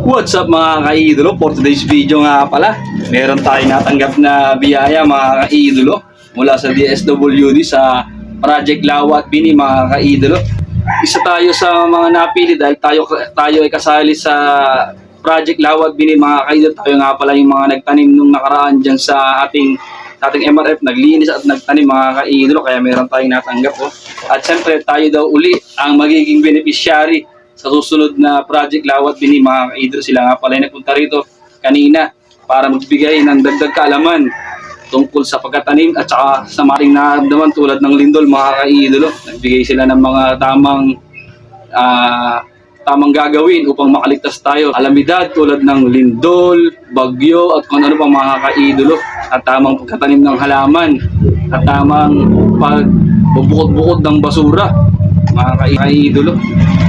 What's up mga ka-idolo? For today's video nga pala, meron tayong natanggap na biyaya mga ka-idolo mula sa DSWD sa Project Lawa at Bini mga ka-idolo. Isa tayo sa mga napili dahil tayo ay kasali sa Project Lawa at Bini mga ka-idolo. Tayo nga pala yung mga nagtanim nung nakaraan dyan sa ating MRF, naglinis at nagtanim mga ka-idolo, kaya meron tayong natanggap. At siyempre tayo daw uli ang magiging beneficiary sa susunod na Project Lawa at Bini mga ka-idolo. Sila nga pala nagpunta rito kanina para magbigay ng dagdag kaalaman tungkol sa pagkatanim at saka sa maring naramdaman tulad ng lindol mga ka-idolo. Nagbigay sila ng mga tamang gagawin upang makaligtas tayo alamidad tulad ng lindol, bagyo at kung ano pang mga ka-idolo, at tamang pagkatanim ng halaman at tamang pagbubukod-bukod ng basura mga ka-idolo.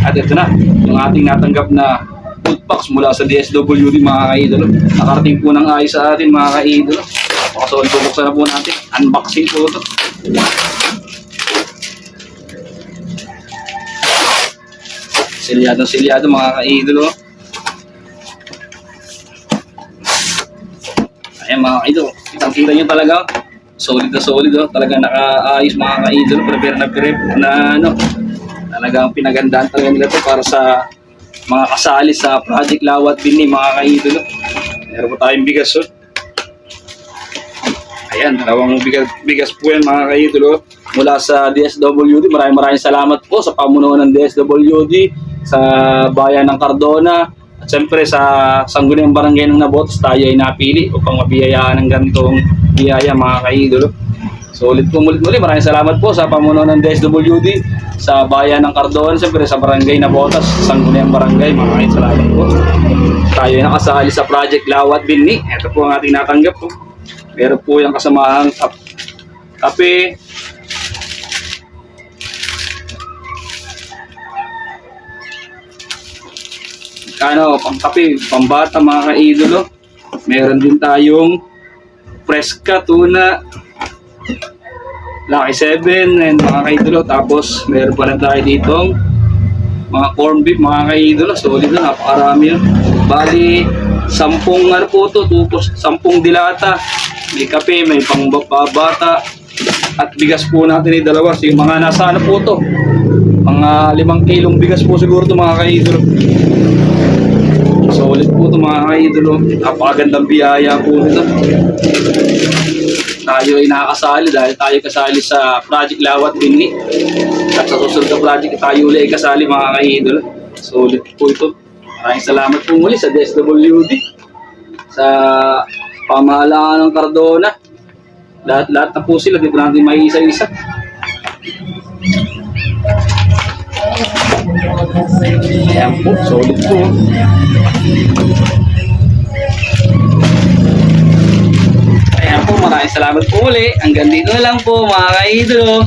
At ito na yung ating natanggap na food packs mula sa DSWD mga ka-idolo. Nakarating po ng ayos sa atin mga ka-idolo. So bubuksan na po natin, unboxing po ito. Silyado mga ka-idolo. Ayan mga ka-idolo, kitang-kita nyo talaga, solid na solid, talaga nakaayos mga ka-idolo. Prepare na talagang pinagandaan talaga nila ito para sa mga kasali sa Project Lawa at Bini mga ka-idolo. Meron po tayong bigas. Ayan, dalawang bigas po yan mga ka-idolo mula sa DSWD. Maraming salamat po sa pamunuan ng DSWD sa bayan ng Cardona at siyempre sa Sangguniang Barangay ng Nabotas. Tayo ay napili upang mabiyayaan ng ganitong biyaya mga ka-idolo. So ulit muli, maraming salamat po sa pamunuan ng DSWD sa bayan ng Cardona, siyempre sa Barangay Nabotas, Sangguniang Barangay. Maraming salamat po. Tayo ay nakasali sa Project Lawa at Bini. Ito po ang ating natanggap po. Meron po yung kasamahang kape, pang kape, pambata mga ka-idolo. Meron din tayong Fresca tuna, Lucky 7 and mga ka-idolo. Tapos meron pa rin tayo ditong mga corn beef mga ka-idolo. Solid na, napakarami yun. Bali 10 po ito, 10 dilata. May kape, may pangbabata at bigas po natin ay dalawa. So yung mga nasa po ito, mga 5 kilong bigas po siguro ito mga ka-idolo. So ulit po ito mga ka-idolo, napakagandang biyaya po ito. Tayo ay nakakasali dahil tayo kasali sa Project Lawa at Bini, at sa susunod na project tayo ulit ay kasali mga ka-idolo. So ulit po ito, maraming salamat po muli sa DSWD, sa pamahalaan ng Cardona. Lahat na po sila, di po natin may isa-isa. Ayan po, solid po. Ayan po, maraming salamat po uli. Hanggang dito na lang po mga ka-idolo.